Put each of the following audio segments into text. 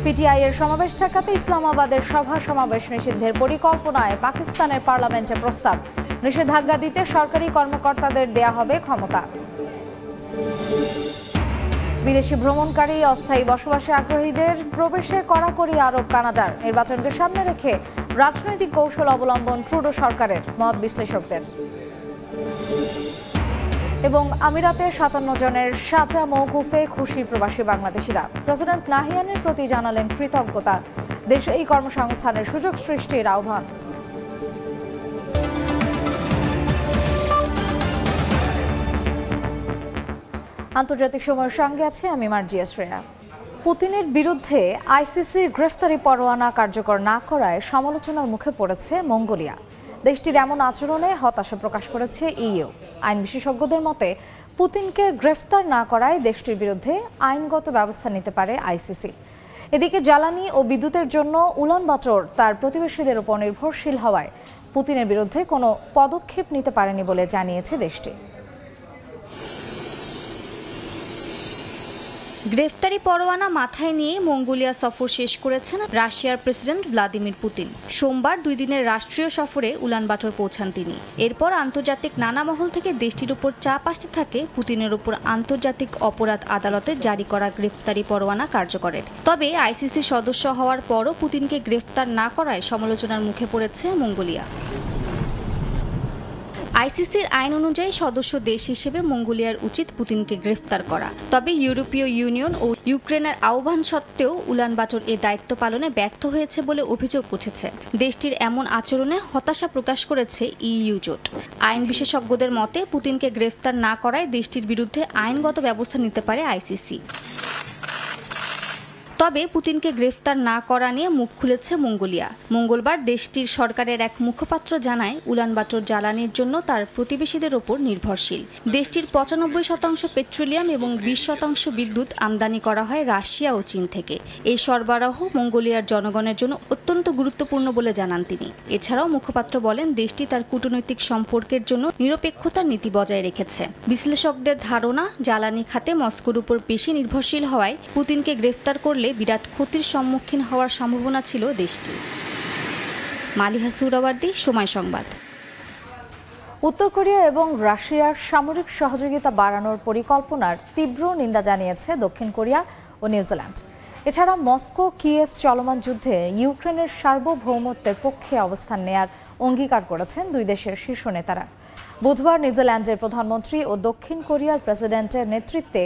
PTI এর সমাবেশ ঠেকাতে ইসলামাবাদের সভা সমাবেশ নিষিদ্ধের পরিকল্পনায় পাকিস্তানের পার্লামেন্টে প্রস্তাব। নিষেধাজ্ঞা দিতে সরকারি কর্মকর্তাদের দেয়া হবে ক্ষমতা। বিদেশি ভ্রমণকারী অস্থায়ী বসবাসে আগ্রহীদের প্রবেশে কড়াকড়ি আরোপ কানাডার। নির্বাচনকে সামনে রেখে রাজনৈতিক কৌশল অবলম্বন ট্রুডো সরকারের, মত বিশ্লেষকদের। এবং আমিরাতে 57 জনের সাজা মওকুফে খুশি প্রবাসী বাংলাদেশিরা। প্রেসিডেন্ট নাহিয়ানের প্রতি জানালেন কৃতজ্ঞতা। দেশে এই কর্মসংস্থানের সুযোগ সৃষ্টির আহ্বান। আন্তর্জাতিক সময়ের সঙ্গে আছে আমি মার্জিয়া শ্রেয়া। পুতিনের বিরুদ্ধে আইসিসির গ্রেফতারি পরোয়ানা কার্যকর না করায় সমালোচনার মুখে পড়েছে মঙ্গোলিয়া। দেশটির এমন আচরণে হতাশা প্রকাশ করেছে ইইউ। আইন বিশেষজ্ঞদের মতে পুতিনকে গ্রেফতার না করায় দেশটির বিরুদ্ধে আইনগত ব্যবস্থা নিতে পারে আইসিসি। এদিকে জ্বালানি ও বিদ্যুতের জন্য উলানবাতর তার প্রতিবেশীদের উপর নির্ভরশীল হওয়ায় পুতিনের বিরুদ্ধে কোনো পদক্ষেপ নিতে পারেনি বলে জানিয়েছে দেশটি। গ্রেফতারি পরোয়ানা মাথায় নিয়ে মঙ্গোলিয়া সফর শেষ করেছেন রাশিয়ার প্রেসিডেন্ট ভ্লাদিমির পুতিন। সোমবার 2 দিনের রাষ্ট্রীয় সফরে উলানবাতর পৌঁছান তিনি। এরপর আন্তর্জাতিক নানা মহল থেকে দেশটির উপর চাপ আসতে থাকে পুতিনের উপর আন্তর্জাতিক অপরাধ আদালতের জারি করা গ্রেফতারি পরোয়ানা কার্যকরের। তবে আইসিসি সদস্য হওয়ার পরও পুতিনকে গ্রেফতার না করায় সমালোচনার মুখে পড়েছে মঙ্গোলিয়া। আইসিসির আইন অনুযায়ী সদস্য দেশ হিসেবে মঙ্গোলিয়ার উচিত পুতিনকে গ্রেফতার করা। তবে ইউরোপীয় ইউনিয়ন ও ইউক্রেনের আহ্বান সত্ত্বেও উলানবাতর এ দায়িত্ব পালনে ব্যর্থ হয়েছে বলে অভিযোগ উঠেছে। দেশটির এমন আচরণে হতাশা প্রকাশ করেছে ইইউ জোট। আইন বিশেষজ্ঞদের মতে পুতিনকে গ্রেফতার না করায় দেশটির বিরুদ্ধে আইনগত ব্যবস্থা নিতে পারে আইসিসি। তবে পুতিনকে গ্রেফতার না করা নিয়ে মুখ খুলেছে মঙ্গোলিয়া। মঙ্গলবার দেশটির সরকারের এক মুখপাত্র জানায় উলানবাতর জ্বালানির জন্য তার প্রতিবেশীদের ওপর নির্ভরশীল। দেশটির 95% পেট্রোলিয়াম এবং 20% বিদ্যুৎ আমদানি করা হয় রাশিয়া ও চীন থেকে। এই সরবরাহ মঙ্গোলিয়ার জনগণের জন্য অত্যন্ত গুরুত্বপূর্ণ বলে জানান তিনি। এছাড়াও মুখপাত্র বলেন দেশটি তার কূটনৈতিক সম্পর্কের জন্য নিরপেক্ষতার নীতি বজায় রেখেছে। বিশ্লেষকদের ধারণা জ্বালানি খাতে মস্কোর উপর বেশি নির্ভরশীল হওয়ায় পুতিনকে গ্রেফতার করলে বিরাট ক্ষতির সম্মুখীন হওয়ার সম্ভাবনা ছিল দেশটি। মালিহা সুরাওয়ার্দী, সময় সংবাদ। উত্তর কোরিয়া এবং রাশিয়ার সামরিক সহযোগিতা বাড়ানোর পরিকল্পনার তীব্র নিন্দা জানিয়েছে দক্ষিণ কোরিয়া ও নিউজিল্যান্ড। এছাড়া মস্কো কিয়েভ চলমান যুদ্ধে ইউক্রেনের সার্বভৌমত্বের পক্ষে অবস্থান নেয়ার অঙ্গীকার করেছেন দুই দেশের শীর্ষ নেতারা। বুধবার নিউজিল্যান্ডের প্রধানমন্ত্রী ও দক্ষিণ কোরিয়ার প্রেসিডেন্টের নেতৃত্বে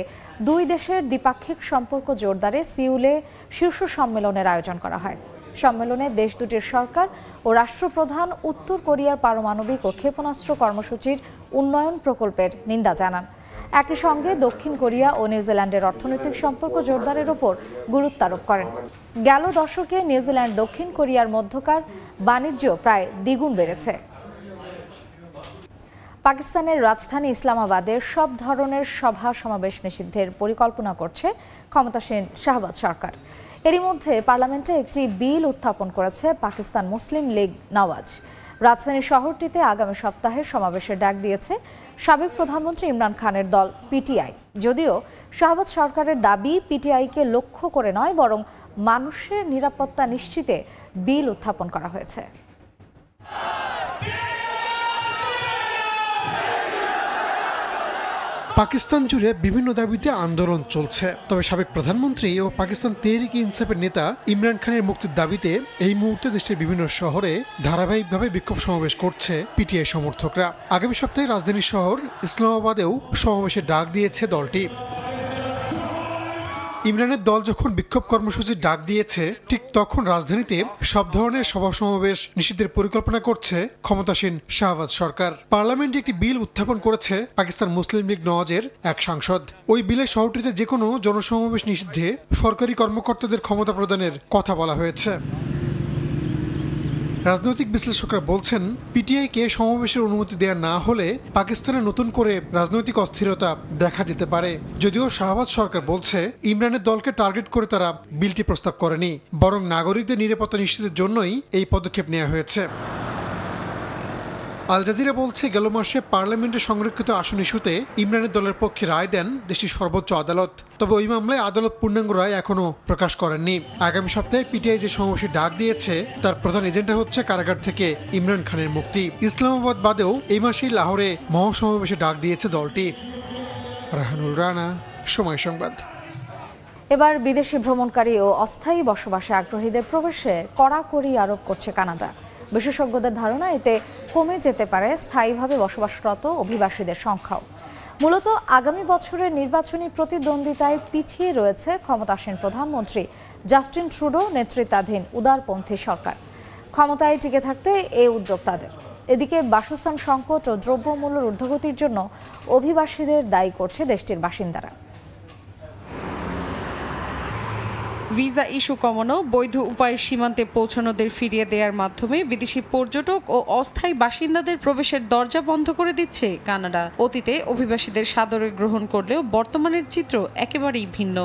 দুই দেশের দ্বিপাক্ষিক সম্পর্ক জোরদারে সিউলে শীর্ষ সম্মেলনের আয়োজন করা হয়। সম্মেলনে দেশ দুটির সরকার ও রাষ্ট্রপ্রধান উত্তর কোরিয়ার পারমাণবিক ও ক্ষেপণাস্ত্র কর্মসূচির উন্নয়ন প্রকল্পের নিন্দা জানান। একই সঙ্গে দক্ষিণ কোরিয়া ও নিউজিল্যান্ডের অর্থনৈতিক সম্পর্ক জোরদারের ওপর গুরুত্ব আরোপ করেন। গেল দশকে নিউজিল্যান্ড দক্ষিণ কোরিয়ার মধ্যকার বাণিজ্য প্রায় দ্বিগুণ বেড়েছে। পাকিস্তানের রাজধানী ইসলামাবাদের সব ধরনের সভা সমাবেশ নিষিদ্ধের পরিকল্পনা করছে ক্ষমতাসীন শাহবাজ সরকার। এরই মধ্যে পার্লামেন্টে একটি বিল উত্থাপন করেছে পাকিস্তান মুসলিম লীগ নওয়াজ। রাজধানী শহরটিতে আগামী সপ্তাহে সমাবেশের ডাক দিয়েছে সাবেক প্রধানমন্ত্রী ইমরান খানের দল পিটিআই। যদিও শাহবাজ সরকারের দাবি পিটিআইকে লক্ষ্য করে নয়, বরং মানুষের নিরাপত্তা নিশ্চিতে বিল উত্থাপন করা হয়েছে। পাকিস্তান জুড়ে বিভিন্ন দাবিতে আন্দোলন চলছে। তবে সাবেক প্রধানমন্ত্রী ও পাকিস্তান তেহরিক ইনসাফের নেতা ইমরান খানের মুক্তির দাবিতে এই মুহূর্তে দেশের বিভিন্ন শহরে ধারাবাহিকভাবে বিক্ষোভ সমাবেশ করছে পিটিআই সমর্থকরা। আগামী সপ্তাহে রাজধানী শহর ইসলামাবাদেও সমাবেশের ডাক দিয়েছে দলটি। ইমরানের দল যখন বিক্ষোভ কর্মসূচির ডাক দিয়েছে, ঠিক তখন রাজধানীতে সব ধরনের সভা সমাবেশ নিষিদ্ধের পরিকল্পনা করছে ক্ষমতাসীন শাহবাজ সরকার। পার্লামেন্টে একটি বিল উত্থাপন করেছে পাকিস্তান মুসলিম লীগ নওয়াজের এক সাংসদ। ওই বিলে শহরটিতে যে কোনো জনসমাবেশ নিষিদ্ধে সরকারি কর্মকর্তাদের ক্ষমতা প্রদানের কথা বলা হয়েছে। রাজনৈতিক বিশ্লেষকরা বলছেন, পিটিআইকে সমাবেশের অনুমতি দেয়া না হলে পাকিস্তানে নতুন করে রাজনৈতিক অস্থিরতা দেখা দিতে পারে। যদিও শাহবাজ সরকার বলছে ইমরানের দলকে টার্গেট করে তারা বিলটি প্রস্তাব করেনি, বরং নাগরিকদের নিরাপত্তা নিশ্চিতের জন্যই এই পদক্ষেপ নেওয়া হয়েছে। আল জাজিরা বলছে, গেল মাসে পার্লামেন্টে সংরক্ষিত আসন ইস্যুতে ইমরানের দলের পক্ষে রায় দেন দেশটির সর্বোচ্চ আদালত। তবে ওই মামলায় আদালত পূর্ণাঙ্গ রায় এখনো প্রকাশ করেননি। আগামী সপ্তাহে পিটিআই যে সমাবেশের ডাক দিয়েছে তার প্রধান এজেন্ডা হচ্ছে কারাগার থেকে ইমরান খানের মুক্তি। ইসলামাবাদ বাদেও এই মাসেই লাহোরে মহাসমাবেশে ডাক দিয়েছে দলটি। রাহানুল রানা, সময় সংবাদ। এবার বিদেশি ভ্রমণকারী ও অস্থায়ী বসবাসে আগ্রহীদের প্রবেশে কড়াকড়ি আরোপ করছে কানাডা। বিশেষজ্ঞদের ধারণা, এতে কমে যেতে পারে স্থায়ীভাবে বসবাসরত অভিবাসীদের সংখ্যাও। মূলত আগামী বছরের নির্বাচনী প্রতিদ্বন্দ্বিতায় পিছিয়ে রয়েছে ক্ষমতাসীন প্রধানমন্ত্রী জাস্টিন ট্রুডো নেতৃত্বাধীন উদারপন্থী সরকার। ক্ষমতায় টিকে থাকতে এই উদ্যোগ তাদের। এদিকে বাসস্থান সংকট ও দ্রব্যমূল্যের ঊর্ধ্বগতির জন্য অভিবাসীদের দায়ী করছে দেশটির বাসিন্দারা। ভিসা ইস্যু কমানো, বৈধ উপায়ে সীমান্তে পৌঁছানোদের ফিরিয়ে দেওয়ার মাধ্যমে বিদেশি পর্যটক ও অস্থায়ী বাসিন্দাদের প্রবেশের দরজা বন্ধ করে দিচ্ছে কানাডা। অতীতে অভিবাসীদের সাদরে গ্রহণ করলেও বর্তমানের চিত্র একেবারেই ভিন্ন।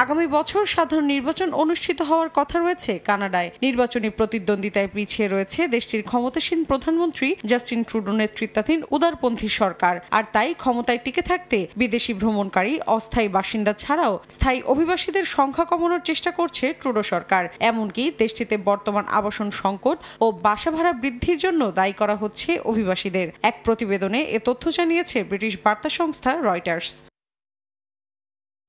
আগামী বছর সাধারণ নির্বাচন অনুষ্ঠিত হওয়ার কথা রয়েছে কানাডায়। নির্বাচনী প্রতিদ্বন্দ্বিতায় পিছিয়ে রয়েছে দেশটির ক্ষমতাসীন প্রধানমন্ত্রী জাস্টিন ট্রুডো নেতৃত্বাধীন উদারপন্থী সরকার। আর তাই ক্ষমতায় টিকে থাকতে বিদেশি ভ্রমণকারী, অস্থায়ী বাসিন্দা ছাড়াও স্থায়ী অভিবাসীদের সংখ্যা কমানোর চেষ্টা করছে ট্রুডো সরকার। এমনকি দেশটিতে বর্তমান আবাসন সংকট ও বাসা ভাড়া বৃদ্ধির জন্য দায়ী করা হচ্ছে অভিবাসীদের। এক প্রতিবেদনে এ তথ্য জানিয়েছে ব্রিটিশ বার্তা সংস্থা রয়টার্স।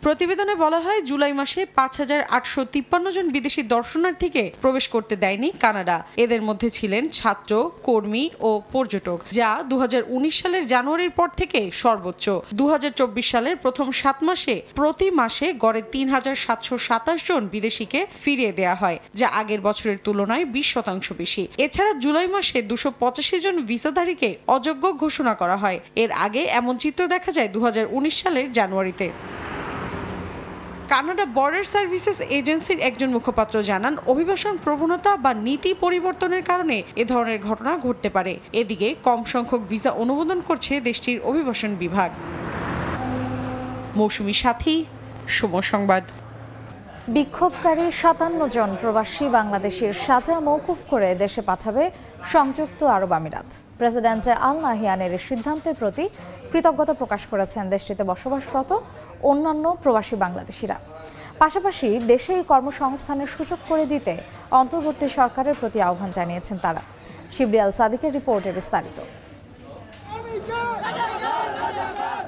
প্রতিবেদনে বলা হয়, জুলাই মাসে ৫,৮৫৩ জন বিদেশি দর্শনার্থীকে প্রবেশ করতে দেয়নি কানাডা। এদের মধ্যে ছিলেন ছাত্র, কর্মী ও পর্যটক, যা ২০১৯ সালের জানুয়ারির পর থেকে সর্বোচ্চ। ২০২৪ সালের প্রথম ৭ মাসে প্রতি মাসে গড়ে ৩,৭২৭ জন বিদেশিকে ফিরিয়ে দেওয়া হয়, যা আগের বছরের তুলনায় ২০% বেশি। এছাড়া জুলাই মাসে ২৮৫ জন ভিসাধারীকে অযোগ্য ঘোষণা করা হয়। এর আগে এমন চিত্র দেখা যায় ২০১৯ সালের জানুয়ারিতে। কানাডা বর্ডার সার্ভিসেস এজেন্সির একজন মুখপাত্র জানান, অভিবাসন প্রবণতা বা নীতি পরিবর্তনের কারণে এ ধরনের ঘটনা ঘটতে পারে। এদিকে কম সংখ্যক ভিসা অনুমোদন করছে দেশটির অভিবাসন বিভাগ। মৌসুমী সাথী, সময় সংবাদ। বিক্ষোভকারী ৫৭ জন প্রবাসী বাংলাদেশের সাজা মওকুফ করে দেশে পাঠাবে সংযুক্ত আরব আমিরাত। প্রেসিডেন্ট আল নাহিয়ানের সিদ্ধান্তের প্রতি কৃতজ্ঞতা প্রকাশ করেছেন দেশটিতে বসবাসরত অন্যান্য প্রবাসী বাংলাদেশিরা। পাশাপাশি দেশেই কর্মসংস্থানের সুযোগ করে দিতে অন্তর্বর্তী সরকারের প্রতি আহ্বান জানিয়েছেন তারা। শিবলি আল সাদিকের রিপোর্টে বিস্তারিত।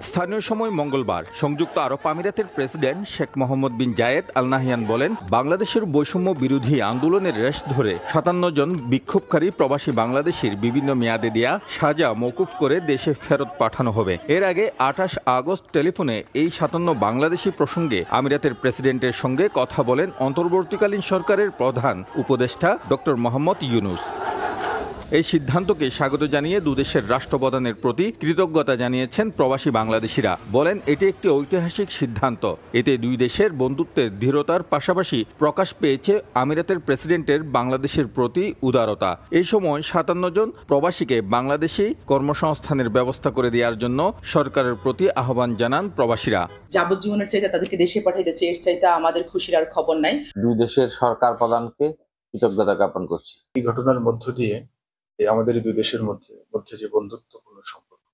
স্থানীয় সময় মঙ্গলবার সংযুক্ত আরব আমিরাতের প্রেসিডেন্ট শেখ মোহাম্মদ বিন জায়েদ আল নাহিয়ান বলেন, বাংলাদেশের বৈষম্য বিরোধী আন্দোলনের রেশ ধরে ৫৭ জন বিক্ষোভকারী প্রবাসী বাংলাদেশির বিভিন্ন মেয়াদে দেয়া সাজা মওকুফ করে দেশে ফেরত পাঠানো হবে। এর আগে ২৮ আগস্ট টেলিফোনে এই ৫৭ বাংলাদেশি প্রসঙ্গে আমিরাতের প্রেসিডেন্টের সঙ্গে কথা বলেন অন্তর্বর্তীকালীন সরকারের প্রধান উপদেষ্টা ডক্টর মোহাম্মদ ইউনুস। এই সিদ্ধান্তকে স্বাগত জানিয়ে দুদেশের রাষ্ট্রপ্রধানের প্রতি কৃতজ্ঞতা জানিয়েছেন প্রবাসী বাংলাদেশিরা। বলেন, এটি একটি ঐতিহাসিক সিদ্ধান্ত। এতে দুই দেশের বন্ধুত্বের দৃঢ়তার পাশাপাশি প্রকাশ পেয়েছে আমিরাতের প্রেসিডেন্টের বাংলাদেশের প্রতি উদারতা। এই সময় ৫৭ জন প্রবাসীকে বাংলাদেশে কর্মসংস্থানের ব্যবস্থা করে দেওয়ার জন্য সরকারের প্রতি আহ্বান জানান প্রবাসীরা। যাবজ্জীবনের চাইতে তাদেরকে দেশে পাঠাইতেছে, এর চাইতে আমাদের খুশির আর খবর নাই। দুই দেশের সরকার প্রধানকে কৃতজ্ঞতা জ্ঞাপন করছি। এই ঘটনার মধ্য দিয়ে আমাদের দুই দেশের মধ্যে যে বন্ধুত্বপূর্ণ সম্পর্ক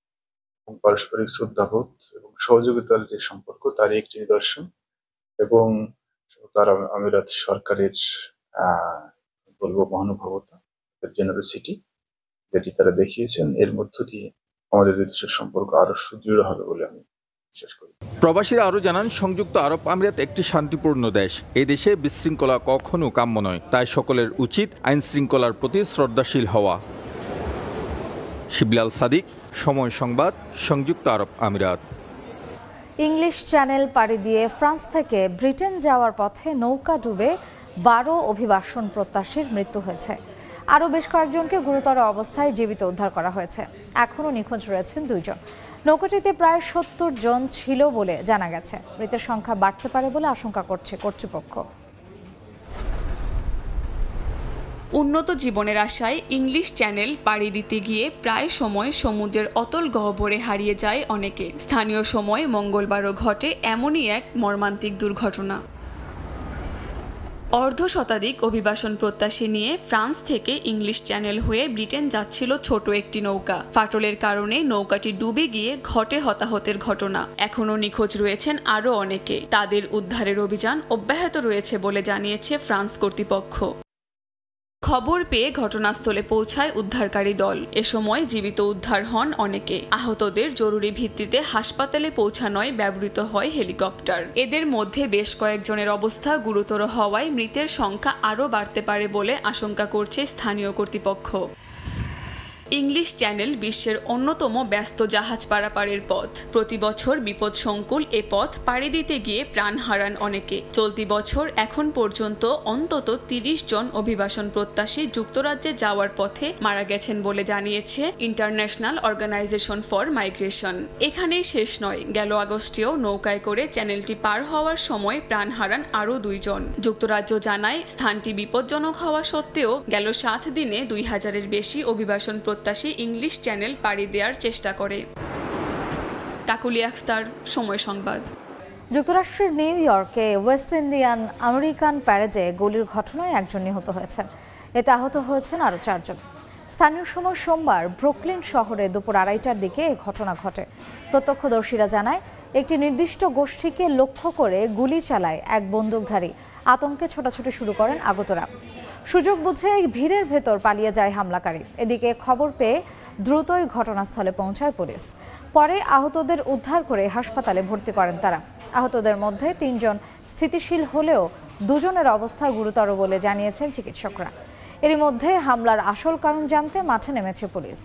এবং পারস্পরিক শ্রদ্ধাবোধ এবং সহযোগিতার যে সম্পর্ক, তার একটি নিদর্শন। এবং তার আমিরাত সরকারের বলবো মহানুভবতা, জেনারোসিটি, যেটি তারা দেখিয়েছেন, এর মধ্য দিয়ে আমাদের দুই দেশের সম্পর্ক আরো সুদৃঢ় হবে বলে আমি বিশ্বাস করি। প্রবাসীরা আরও জানান, সংযুক্ত আরব আমিরাত একটি শান্তিপূর্ণ দেশ। এই দেশে বিশৃঙ্খলা কখনো কাম্য নয়, তাই সকলের উচিত আইন শৃঙ্খলার প্রতি শ্রদ্ধাশীল হওয়া। শিবলি আল সাদিক, সময় সংবাদ, সংযুক্ত আরব আমিরাত। ইংলিশ চ্যানেল পাড়ি দিয়ে ফ্রান্স থেকে ব্রিটেন যাওয়ার পথে নৌকা ডুবে ১২ অভিবাসন প্রত্যাশীর মৃত্যু হয়েছে। আরও বেশ কয়েকজনকে গুরুতর অবস্থায় জীবিত উদ্ধার করা হয়েছে। এখনও নিখোঁজ রয়েছেন ২ জন। নৌকাটিতে প্রায় ৭০ জন ছিল বলে জানা গেছে। মৃতের সংখ্যা বাড়তে পারে বলে আশঙ্কা করছে কর্তৃপক্ষ। উন্নত জীবনের আশায় ইংলিশ চ্যানেল পাড়ি দিতে গিয়ে প্রায় সময় সমুদ্রের অতল গহ্বরে হারিয়ে যায় অনেকে। স্থানীয় সময় মঙ্গলবারও ঘটে এমনই এক মর্মান্তিক দুর্ঘটনা। অর্ধশতাধিক অভিবাসন প্রত্যাশী নিয়ে ফ্রান্স থেকে ইংলিশ চ্যানেল হয়ে ব্রিটেন যাচ্ছিল ছোট একটি নৌকা। ফাটলের কারণে নৌকাটি ডুবে গিয়ে ঘটে হতাহতের ঘটনা। এখনও নিখোঁজ রয়েছেন আরও অনেকে। তাদের উদ্ধারের অভিযান অব্যাহত রয়েছে বলে জানিয়েছে ফ্রান্স কর্তৃপক্ষ। খবর পেয়ে ঘটনাস্থলে পৌঁছায় উদ্ধারকারী দল। এ সময় জীবিত উদ্ধার হন অনেকে। আহতদের জরুরি ভিত্তিতে হাসপাতালে পৌঁছানোয় ব্যবহৃত হয় হেলিকপ্টার। এদের মধ্যে বেশ কয়েকজনের অবস্থা গুরুতর হওয়ায় মৃতের সংখ্যা আরও বাড়তে পারে বলে আশঙ্কা করছে স্থানীয় কর্তৃপক্ষ। ইংলিশ চ্যানেল বিশ্বের অন্যতম ব্যস্ত জাহাজ পারাপারের পথ। প্রতি বছর বিপদসংকুল এ পথ পাড়ি দিতে গিয়ে প্রাণ হারান অনেকে। চলতি বছর এখন পর্যন্ত অন্তত ৩০ জন অভিবাসন প্রত্যাশী যুক্তরাজ্যে যাওয়ার পথে মারা গেছেন বলে জানিয়েছে ইন্টারন্যাশনাল অর্গানাইজেশন ফর মাইগ্রেশন। এখানেই শেষ নয়, গেল আগস্টেও নৌকায় করে চ্যানেলটি পার হওয়ার সময় প্রাণ হারান আরও ২ জন। যুক্তরাজ্য জানায়, স্থানটি বিপজ্জনক হওয়া সত্ত্বেও গেল ৭ দিনে ২,০০০-এর বেশি অভিবাসন প্রত্যাশী ইংলিশ চ্যানেল পাড়ি দেওয়ার চেষ্টা করে। কাকুলি আখতার, সময় সংবাদ। যুক্তরাষ্ট্রের নিউ ইয়র্কে ওয়েস্ট ইন্ডিয়ান আমেরিকান প্যারেডে গুলির ঘটনায় একজন নিহত হয়েছেন। এতে আহত হয়েছেন আরও ৪ জন। স্থানীয় সময় সোমবার ব্রুকলিন শহরে দুপুর ২:৩০টার দিকে এই ঘটনা ঘটে। প্রত্যক্ষদর্শীরা জানায়, একটি নির্দিষ্ট গোষ্ঠীকে লক্ষ্য করে গুলি চালায় এক বন্দুকধারী। আতঙ্কে ছোটাছুটি শুরু করেন আগতরা। সুযোগ বুঝে ভিড়ের ভেতর পালিয়ে যায় হামলাকারী। এদিকে খবর পেয়ে দ্রুতই ঘটনাস্থলে পৌঁছায় পুলিশ। পরে আহতদের উদ্ধার করে হাসপাতালে ভর্তি করেন তারা। আহতদের মধ্যে ৩ জন স্থিতিশীল হলেও 2 জনের অবস্থা গুরুতর বলে জানিয়েছেন চিকিৎসকরা। এরই মধ্যে হামলার আসল কারণ জানতে মাঠে নেমেছে পুলিশ।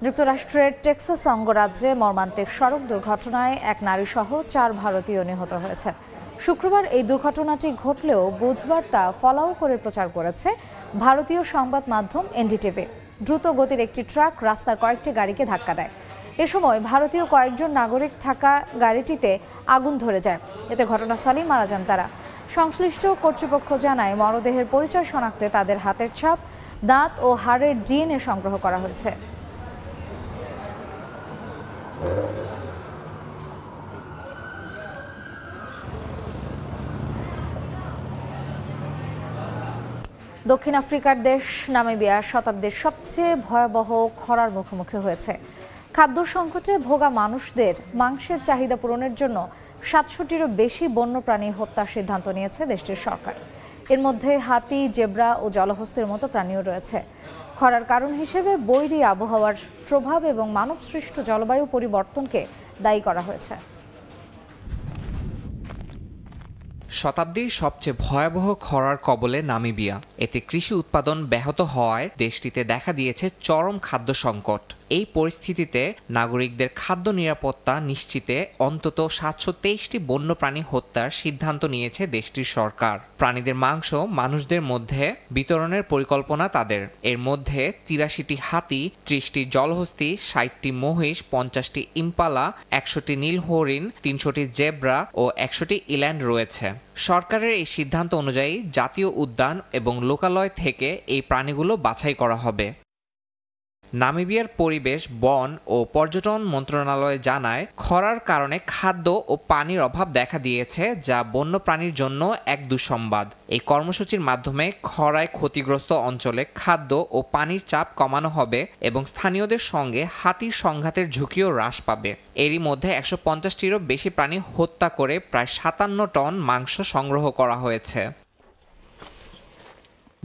যুক্তরাষ্ট্রের টেক্সাস অঙ্গরাজ্যে মর্মান্তিক সড়ক দুর্ঘটনায় এক নারীসহ ৪ ভারতীয় নিহত হয়েছে। শুক্রবার এই দুর্ঘটনাটি ঘটলেও বুধবার তা ফলাও করে প্রচার করেছে ভারতীয় সংবাদ মাধ্যম এনডিটিভি। দ্রুত গতির একটি ট্রাক রাস্তার কয়েকটি গাড়িকে ধাক্কা দেয়। এ সময় ভারতীয় কয়েকজন নাগরিক থাকা গাড়িটিতে আগুন ধরে যায়। এতে ঘটনাস্থলেই মারা যান তারা। সংশ্লিষ্ট কর্তৃপক্ষ জানায়, মরদেহের পরিচয় শনাক্তে তাদের হাতের ছাপ, দাঁত ও হাড়ের ডিএনএ সংগ্রহ করা হয়েছে। দক্ষিণ আফ্রিকার দেশ নামিবিয়া শতাব্দীর সবচেয়ে ভয়াবহ খরার মুখোমুখি হয়েছে। খাদ্য সংকটে ভোগা মানুষদের মাংসের চাহিদা পূরণের জন্য ৭০০টিরও বেশি বন্যপ্রাণী হত্যার সিদ্ধান্ত নিয়েছে দেশটির সরকার। এর মধ্যে হাতি, জেব্রা ও জলহস্তির মতো প্রাণীও রয়েছে। খরার কারণ হিসেবে বৈরী আবহাওয়ার প্রভাব এবং মানবসৃষ্ট জলবায়ু পরিবর্তনকে দায়ী করা হয়েছে। শতাব্দীর সবচেয়ে ভয়াবহ খরার কবলে নামিবিয়া। এতে কৃষি উৎপাদন ব্যাহত হওয়ায় দেশটিতে দেখা দিয়েছে চরম খাদ্য সংকট। এই পরিস্থিতিতে নাগরিকদের খাদ্য নিরাপত্তা নিশ্চিতে অন্তত ৭২৩টি বন্যপ্রাণী হত্যার সিদ্ধান্ত নিয়েছে দেশটির সরকার। প্রাণীদের মাংস মানুষদের মধ্যে বিতরণের পরিকল্পনা তাদের। এর মধ্যে ৮৩টি হাতি, ৩০টি জলহস্তি, ৬০টি মহিষ, ৫০টি ইম্পালা, ১০০টি নীল হরিণ, ৩০০টি জেব্রা ও ১০০টি ইল্যান্ড রয়েছে। সরকারের এই সিদ্ধান্ত অনুযায়ী জাতীয় উদ্যান এবং লোকালয় থেকে এই প্রাণীগুলো বাছাই করা হবে। নামিবিয়ার পরিবেশ, বন ও পর্যটন মন্ত্রণালয় জানায়, খরার কারণে খাদ্য ও পানির অভাব দেখা দিয়েছে, যা বন্যপ্রাণীর জন্য এক দুঃসংবাদ। এই কর্মসূচির মাধ্যমে খরায় ক্ষতিগ্রস্ত অঞ্চলে খাদ্য ও পানির চাপ কমানো হবে এবং স্থানীয়দের সঙ্গে হাতির সংঘাতের ঝুঁকিও হ্রাস পাবে। এরই মধ্যে ১৫০টিরও বেশি প্রাণী হত্যা করে প্রায় ৫৭ টন মাংস সংগ্রহ করা হয়েছে।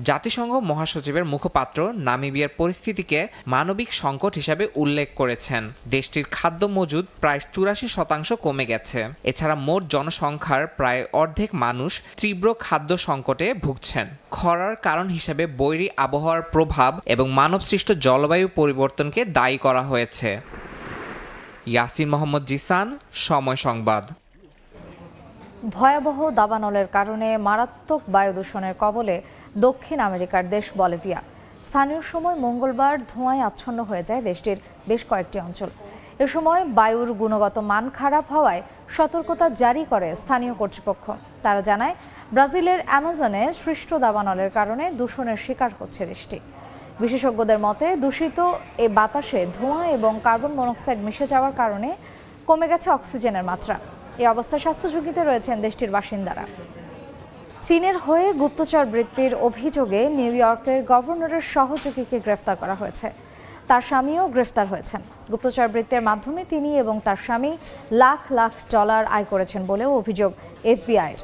জাতিসংঘ মহাসচিবের মুখপাত্র নামিবিয়ার পরিস্থিতিকে মানবিক সংকট হিসাবে উল্লেখ করেছেন। দেশটির খাদ্য মজুদ প্রায় ৮৪% কমে গেছে। এছাড়া মোট জনসংখ্যার প্রায় অর্ধেক মানুষ তীব্র খাদ্য সংকটে ভুগছেন। খরার কারণ হিসেবে বৈরী আবহাওয়ার প্রভাব এবং মানবসৃষ্ট জলবায়ু পরিবর্তনকে দায়ী করা হয়েছে। ইয়াসিন মোহাম্মদ জিসান, সময় সংবাদ। ভয়াবহ দাবানলের কারণে মারাত্মক বায়ু দূষণের কবলে দক্ষিণ আমেরিকার দেশ বলিভিয়া। স্থানীয় সময় মঙ্গলবার ধোঁয়ায় আচ্ছন্ন হয়ে যায় দেশটির বেশ কয়েকটি অঞ্চল। এ সময় বায়ুর গুণগত মান খারাপ হওয়ায় সতর্কতা জারি করে স্থানীয় কর্তৃপক্ষ। তারা জানায়, ব্রাজিলের অ্যামাজনে সৃষ্ট দাবানলের কারণে দূষণের শিকার হচ্ছে দেশটি। বিশেষজ্ঞদের মতে, দূষিত এ বাতাসে ধোঁয়া এবং কার্বন মনোক্সাইড মিশে যাওয়ার কারণে কমে গেছে অক্সিজেনের মাত্রা। এই অবস্থায় স্বাস্থ্য ঝুঁকিতে রয়েছেন দেশটির বাসিন্দারা। চীনের হয়ে গুপ্তচর বৃত্তির অভিযোগে নিউ ইয়র্কের গভর্নরের সহযোগীকে গ্রেফতার করা হয়েছে। তার স্বামীও গ্রেফতার হয়েছেন। গুপ্তচর বৃত্তির মাধ্যমে তিনি এবং তার স্বামী লাখ লাখ ডলার আয় করেছেন বলেও অভিযোগ এফবিআইয়ের।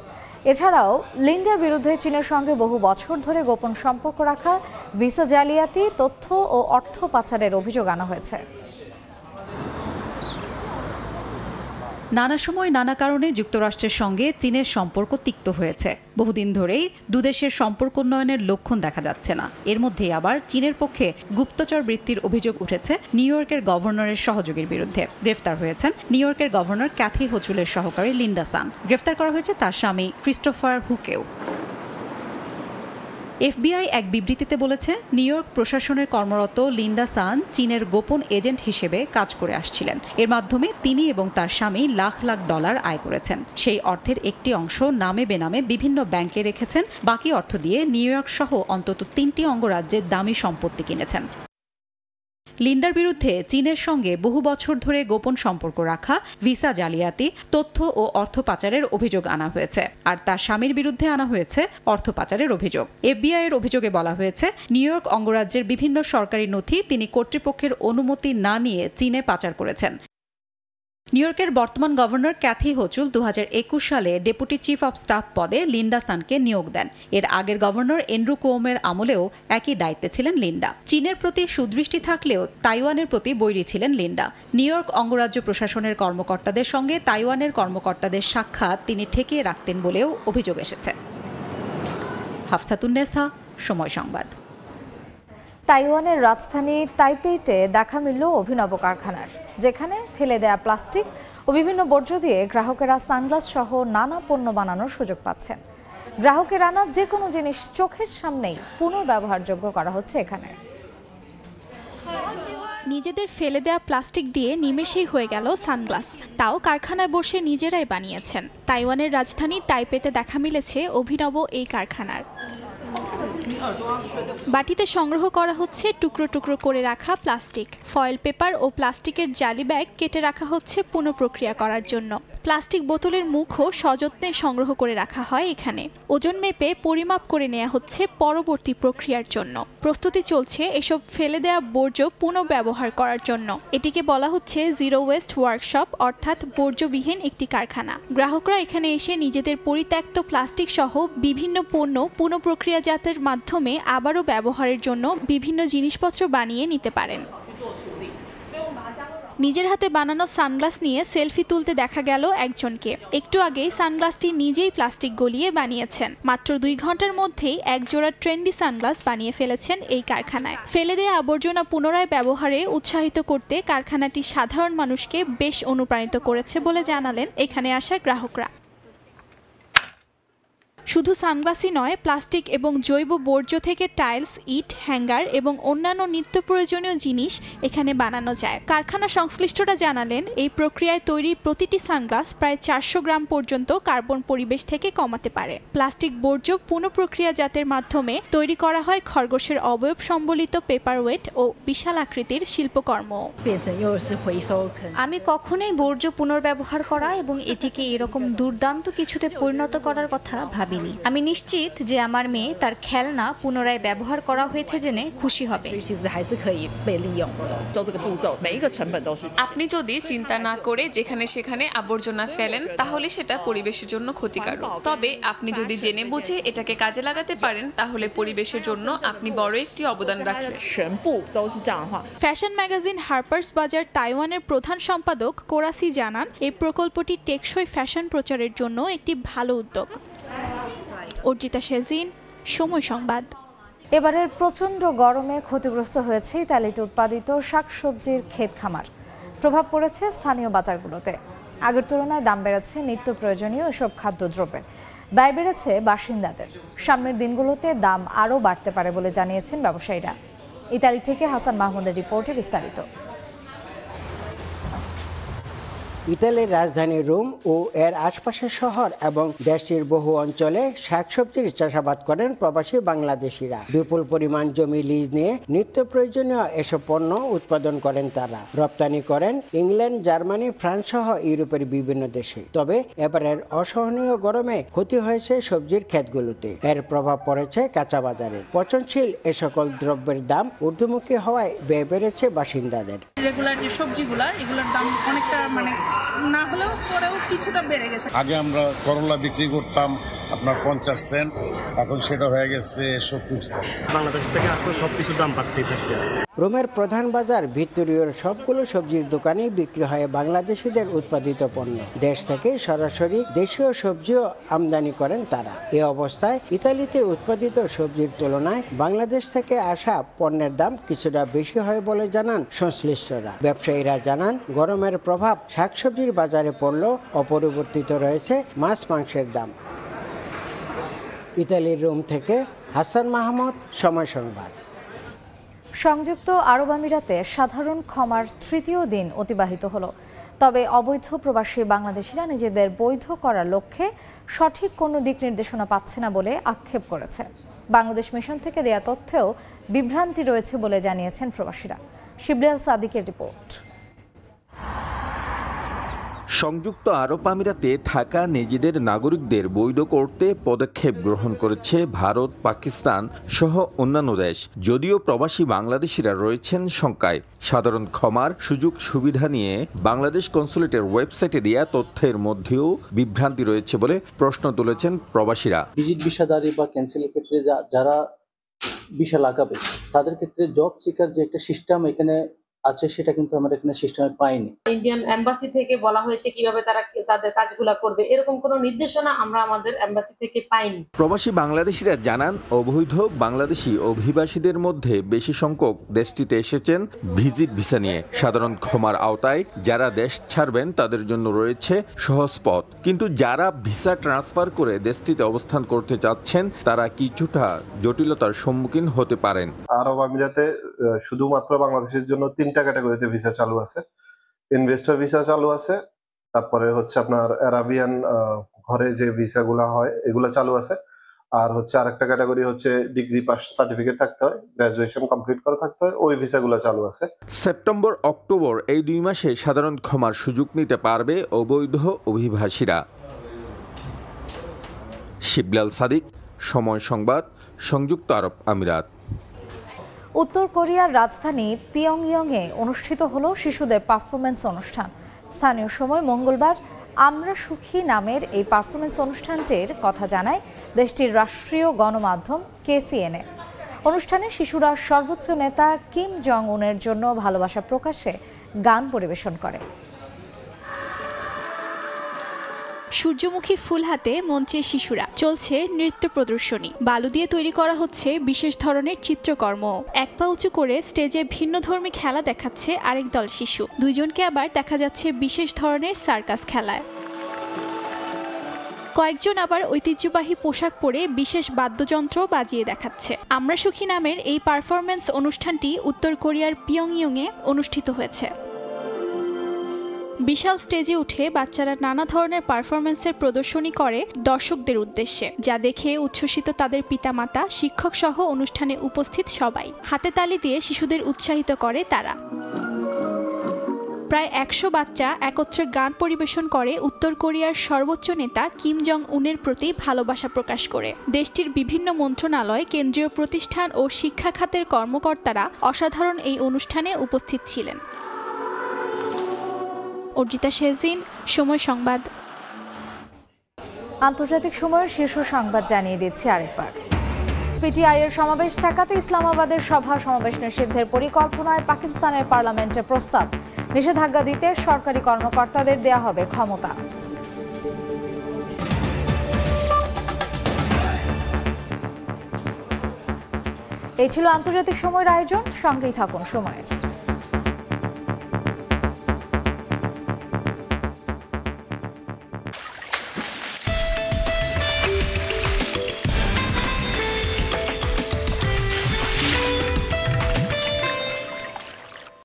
এছাড়াও লিন্ডার বিরুদ্ধে চীনের সঙ্গে বহু বছর ধরে গোপন সম্পর্ক রাখা, ভিসা জালিয়াতি, তথ্য ও অর্থ পাচারের অভিযোগ আনা হয়েছে। নানা সময় নানা কারণে যুক্তরাষ্ট্রের সঙ্গে চীনের সম্পর্ক তিক্ত হয়েছে। বহুদিন ধরেই দুদেশের সম্পর্ক উন্নয়নের লক্ষণ দেখা যাচ্ছে না। এর মধ্যেই আবার চীনের পক্ষে গুপ্তচর বৃত্তির অভিযোগ উঠেছে নিউ ইয়র্কের গভর্নরের সহযোগীর বিরুদ্ধে। গ্রেফতার হয়েছেন নিউ ইয়র্কের গভর্নর ক্যাথি হোচুলের সহকারী লিন্ডা সান। গ্রেফতার করা হয়েছে তার স্বামী ক্রিস্টোফার হুকেও। এফবিআই এক বিবৃতিতে বলেছে, নিউ ইয়র্ক প্রশাসনের কর্মরত লিন্ডা সান চীনের গোপন এজেন্ট হিসেবে কাজ করে আসছিলেন। এর মাধ্যমে তিনি এবং তার স্বামী লাখ লাখ ডলার আয় করেছেন। সেই অর্থের একটি অংশ নামে বেনামে বিভিন্ন ব্যাংকে রেখেছেন। বাকি অর্থ দিয়ে নিউ ইয়র্ক সহ অন্তত 3টি অঙ্গরাজ্যের দামি সম্পত্তি কিনেছেন। লিন্ডার বিরুদ্ধে চীনের সঙ্গে বহু বছর ধরে গোপন সম্পর্ক রাখা, ভিসা জালিয়াতি, তথ্য ও অর্থ পাচারের অভিযোগ আনা হয়েছে। আর তার স্বামীর বিরুদ্ধে আনা হয়েছে অর্থ পাচারের অভিযোগ। এফবিআই এর অভিযোগে বলা হয়েছে, নিউ ইয়র্ক অঙ্গরাজ্যের বিভিন্ন সরকারি নথি তিনি কর্তৃপক্ষের অনুমতি না নিয়ে চীনে পাচার করেছেন। নিউ ইয়র্কের বর্তমান গভর্নর ক্যাথি হোচুল 2021 সালে ডেপুটি চিফ অব স্টাফ পদে লিন্ডা সানকে নিয়োগ দেন। এর আগের গভর্নর এন্ড্রু কুওমের আমলেও একই দায়িত্বে ছিলেন লিন্ডা। চীনের প্রতি সুদৃষ্টি থাকলেও তাইওয়ানের প্রতি বৈরী ছিলেন লিন্ডা। নিউ ইয়র্ক অঙ্গরাজ্য প্রশাসনের কর্মকর্তাদের সঙ্গে তাইওয়ানের কর্মকর্তাদের সাক্ষাৎ তিনি ঠেকিয়ে রাখতেন বলেও অভিযোগ এসেছে। হাফসাতুন্নেসা, সময় সংবাদ। তাইওয়ানের রাজধানী তাইপেইতে দেখা মিলল অভিনব কারখানার, যেখানে ফেলে দেয়া প্লাস্টিক ও বিভিন্ন বর্জ্য দিয়ে গ্রাহকেরা সানগ্লাস সহ নানা পণ্য বানানোর সুযোগ পাচ্ছেন। গ্রাহকের আনা যে কোনো জিনিস চোখের সামনেই পুনর্ব্যবহারযোগ্য করা হচ্ছে এখানে। নিজেদের ফেলে দেয়া প্লাস্টিক দিয়ে নিমেষেই হয়ে গেল সানগ্লাস, তাও কারখানায় বসে নিজেরাই বানিয়েছেন। তাইওয়ানের রাজধানী তাইপেতে দেখা মিলেছে অভিনব এই কারখানার। বাটিতে সংগ্রহ করা হচ্ছে টুকরো টুকরো করে রাখা প্লাস্টিক। ফয়েল পেপার ও প্লাস্টিকের জালি ব্যাগ কেটে রাখা হচ্ছে পুনঃপ্রক্রিয়া করার জন্য। প্লাস্টিক বোতলের মুখও সযত্নে সংগ্রহ করে রাখা হয় এখানে। ওজন মেপে পরিমাপ করে নেওয়া হচ্ছে পরবর্তী প্রক্রিয়ার জন্য। প্রস্তুতি চলছে এসব ফেলে দেয়া বর্জ্য পুনঃব্যবহার করার জন্য। এটিকে বলা হচ্ছে জিরো ওয়েস্ট ওয়ার্কশপ, অর্থাৎ বর্জ্যবিহীন একটি কারখানা। গ্রাহকরা এখানে এসে নিজেদের পরিত্যক্ত প্লাস্টিক সহ বিভিন্ন পণ্য পুনঃপ্রক্রিয়াজাতের মাধ্যমে আবারও ব্যবহারের জন্য বিভিন্ন জিনিসপত্র বানিয়ে নিতে পারেন। নিজের হাতে বানানো সানগ্লাস নিয়ে সেলফি তুলতে দেখা গেল একজনকে। একটু আগেই সানগ্লাসটি নিজেই প্লাস্টিক গলিয়ে বানিয়েছেন। মাত্র 2 ঘন্টার মধ্যেই একজোড়া ট্রেন্ডি সানগ্লাস বানিয়ে ফেলেছেন এই কারখানায়। ফেলে দেয়া আবর্জনা পুনরায় ব্যবহারে উৎসাহিত করতে কারখানাটি সাধারণ মানুষকে বেশ অনুপ্রাণিত করেছে বলে জানালেন এখানে আসা গ্রাহকরা। শুধু সানগ্লাসই নয়, প্লাস্টিক এবং জৈব বর্জ্য থেকে টাইলস, ইট, হ্যাঙ্গার এবং অন্যান্য নিত্য প্রয়োজনীয় জিনিস এখানে বানানো যায়। কারখানা সংশ্লিষ্টরা জানালেন, এই প্রক্রিয়ায় তৈরি প্রতিটি সানগ্লাস প্রায় 400 গ্রাম পর্যন্ত কার্বন পরিবেশ থেকে কমাতে পারে। প্লাস্টিক বর্জ্য পুনঃপ্রক্রিয়াজাতের মাধ্যমে তৈরি করা হয় খরগোশের অবয়ব সম্বলিত পেপারওয়েট ও বিশাল আকৃতির শিল্পকর্ম। আমি কখনোই বর্জ্য পুনর্ব্যবহার করা এবং এটিকে এরকম দুর্দান্ত কিছুতে পরিণত করার কথা ভাবিনি। আমি নিশ্চিত যে আমার মেয়ে তার খেলনা পুনরায় ব্যবহার করা হয়েছে জেনে খুশি হবে। আপনি যদি চিন্তা না করে যেখানে সেখানে আবর্জনা ফেলেন, তাহলে সেটা পরিবেশের জন্য ক্ষতিকারক। তবে আপনি যদি জেনে বুঝে এটাকে কাজে লাগাতে পারেন, তাহলে পরিবেশের জন্য আপনি বড় একটি অবদান রাখেন। ফ্যাশন ম্যাগাজিন হার্পার্স বাজার তাইওয়ানের প্রধান সম্পাদক কোরাসি জানান, এই প্রকল্পটি টেকসই ফ্যাশন প্রচারের জন্য একটি ভালো উদ্যোগ। অর্জিতা শেজিন, সময় সংবাদ। এবারের প্রচণ্ড গরমে ক্ষতিগ্রস্ত হয়েছে ইতালিতে উৎপাদিত শাকসবজির ক্ষেত খামার। প্রভাব পড়েছে স্থানীয় বাজারগুলোতে। আগের তুলনায় দাম বেড়েছে নিত্য প্রয়োজনীয় এসব খাদ্যদ্রব্যের। ব্যয় বেড়েছে বাসিন্দাদের। সামনের দিনগুলোতে দাম আরও বাড়তে পারে বলে জানিয়েছেন ব্যবসায়ীরা। ইতালি থেকে হাসান মাহমুদের রিপোর্টে বিস্তারিত। ইতালির রাজধানী রোম ও এর আশপাশের শহর এবং দেশটির বহু অঞ্চলে শাকসবজির চাষাবাদ করেন প্রবাসী বাংলাদেশিরা। বিপুল পরিমাণ জমি লিজ নিয়ে নিত্য প্রয়োজনীয় এসব পণ্য উৎপাদন করেন তারা। রপ্তানি করেন ইংল্যান্ড, জার্মানি, ফ্রান্স সহ ইউরোপের বিভিন্ন দেশে। তবে এবারের অসহনীয় গরমে ক্ষতি হয়েছে সবজির ক্ষেতগুলোতে। এর প্রভাব পড়েছে কাঁচা বাজারে। পচনশীল এ সকল দ্রব্যের দাম ঊর্ধ্বমুখী হওয়ায় ব্যয় বেড়েছে বাসিন্দাদের। রেগুলার যে সবজিগুলা এগুলোর দাম অনেকটা না হলেও পরেও কিছুটা বেড়ে গেছে। আগে আমরা করলা বিক্রি করতাম আপনার 50 সেন্ট, এখন সেটা হয়ে গেছে 70 সেন্ট। বাংলাদেশ থেকে আসলে সবকিছুর দাম বাড়তেই থাকে। রোমের প্রধান বাজার ভিক্টোরিয়ার সবগুলো সবজির দোকানেই বিক্রি হয় বাংলাদেশিদের উৎপাদিত পণ্য। দেশ থেকে সরাসরি দেশীয় সবজিও আমদানি করেন তারা। এ অবস্থায় ইতালিতে উৎপাদিত সবজির তুলনায় বাংলাদেশ থেকে আসা পণ্যের দাম কিছুটা বেশি হয় বলে জানান সংশ্লিষ্টরা। ব্যবসায়ীরা জানান, গরমের প্রভাব শাকসবজির বাজারে পড়লেও অপরিবর্তিত রয়েছে মাছ মাংসের দাম। ইতালির রোম থেকে হাসান মাহমুদ, সময় সংবাদ। সংযুক্ত আরব আমিরাতে সাধারণ ক্ষমার তৃতীয় দিন অতিবাহিত হলো। তবে অবৈধ প্রবাসী বাংলাদেশিরা নিজেদের বৈধ করার লক্ষ্যে সঠিক কোনো দিক নির্দেশনা পাচ্ছে না বলে আক্ষেপ করেছে। বাংলাদেশ মিশন থেকে দেয়া তথ্যেও বিভ্রান্তি রয়েছে বলে জানিয়েছেন প্রবাসীরা। শিবলিয়াল সাদিকের রিপোর্ট। সংযুক্ত আরব আমিরাতে থাকা নিজেদের নাগরিকদের বৈধ করতে পদক্ষেপ গ্রহণ করেছে ভারত, পাকিস্তান সহ অন্যান্য দেশ। যদিও প্রবাসী বাংলাদেশিরা রয়েছেন শঙ্কায়। সাধারণ ক্ষমার সুযোগ সুবিধা নিয়ে বাংলাদেশ কনসুলেটের ওয়েবসাইটে দেয়া তথ্যের মধ্যেও বিভ্রান্তি রয়েছে বলে প্রশ্ন তুলেছেন প্রবাসীরা। ভিজিট ভিসাদারি বা ক্যান্সেলের ক্ষেত্রে যারা ভিসা লাগাবে তাদের ক্ষেত্রে জব সিকার যে একটা সিস্টেম এখানে আছে, সেটা কিন্তু আমরা এখানে সিস্টেমে পাইনি। ইন্ডিয়ান এম্বাসি থেকে বলা হয়েছে কিভাবে তারা তাদের কাজগুলো করবে, এরকম কোনো নির্দেশনা আমরা আমাদের এম্বাসি থেকে পাইনি। প্রবাসী বাংলাদেশিরা জানান, অবৈধ বাংলাদেশি অভিবাসীদের মধ্যে বেশি সংখ্যক দেশটিতে এসেছেন ভিজিট ভিসা নিয়ে। সাধারণ ক্ষমার আওতায় যারা দেশ ছাড়বেন তাদের জন্য রয়েছে সহজ পথ, কিন্তু যারা ভিসা ট্রান্সফার করে দেশটিতে অবস্থান করতে চাচ্ছেন তারা কিছুটা জটিলতার সম্মুখীন হতে পারেন। আরব আমিরাতে শুধুমাত্র বাংলাদেশের জন্য 3টা ক্যাটাগরিতে ভিসা চালু আছে। ইনভেস্টর ভিসা চালু আছে, তারপরে হচ্ছে আপনার আরাবিয়ান ঘরে যে ভিসাগুলো হয় এগুলো চালু আছে, আর হচ্ছে আরেকটা ক্যাটাগরি হচ্ছে ডিগ্রি পাস সার্টিফিকেট থাকতে হয়, গ্রাজুয়েশন কমপ্লিট করা থাকতে হয়, ওই ভিসাগুলো চালু আছে। সেপ্টেম্বর অক্টোবর এই 2 মাসে সাধারণ ক্ষমার সুযোগ নিতে পারবে অবৈধ অভিবাসীরা। শিবলাল সাদিক, সময় সংবাদ, সংযুক্ত আরব আমিরাত। উত্তর কোরিয়ার রাজধানী পিয়ংইয়ংয়ে অনুষ্ঠিত হলো শিশুদের পারফরমেন্স অনুষ্ঠান। স্থানীয় সময় মঙ্গলবার আমরা সুখী নামের এই পারফরমেন্স অনুষ্ঠানটির কথা জানায় দেশটির রাষ্ট্রীয় গণমাধ্যম KCNA। অনুষ্ঠানে শিশুরা সর্বোচ্চ নেতা কিম জং উনের জন্য ভালোবাসা প্রকাশে গান পরিবেশন করে। সূর্যমুখী ফুল হাতে মঞ্চে শিশুরা, চলছে নৃত্য প্রদর্শনী। বালু দিয়ে তৈরি করা হচ্ছে বিশেষ ধরনের চিত্রকর্ম। এক পা উঁচু করে স্টেজে ভিন্নধর্মী খেলা দেখাচ্ছে আরেক দল শিশু। দুইজনকে আবার দেখা যাচ্ছে বিশেষ ধরনের সার্কাস খেলায়। কয়েকজন আবার ঐতিহ্যবাহী পোশাক পরে বিশেষ বাদ্যযন্ত্র বাজিয়ে দেখাচ্ছে। আমরা সুখী নামের এই পারফরমেন্স অনুষ্ঠানটি উত্তর কোরিয়ার পিয়ংইয়ংয়ে অনুষ্ঠিত হয়েছে। বিশাল স্টেজে উঠে বাচ্চারা নানা ধরনের পারফরমেন্সের প্রদর্শনী করে দর্শকদের উদ্দেশ্যে, যা দেখে উচ্ছ্বসিত তাদের পিতামাতা, শিক্ষক সহ অনুষ্ঠানে উপস্থিত সবাই। হাতে তালি দিয়ে শিশুদের উৎসাহিত করে তারা। প্রায় 100 বাচ্চা একত্রে গান পরিবেশন করে উত্তর কোরিয়ার সর্বোচ্চ নেতা কিম জং উনের প্রতি ভালোবাসা প্রকাশ করে। দেশটির বিভিন্ন মন্ত্রণালয়, কেন্দ্রীয় প্রতিষ্ঠান ও শিক্ষা খাতের কর্মকর্তারা অসাধারণ এই অনুষ্ঠানে উপস্থিত ছিলেন। অর্জিতা শেজিন, সময় সংবাদ। আন্তর্জাতিক সময়ের শীর্ষ সংবাদ জানিয়ে দিচ্ছি আরেকবার। পিটিআইয়ের সমাবেশ ঠেকাতে ইসলামাবাদের সভা সমাবেশ নিষিদ্ধের পরিকল্পনায় পাকিস্তানের পার্লামেন্টে প্রস্তাব। নিষেধাজ্ঞা দিতে সরকারি কর্মকর্তাদের দেয়া হবে ক্ষমতা। এই ছিল আন্তর্জাতিক সময়ের আয়োজন। সঙ্গেই থাকুন সময়ের।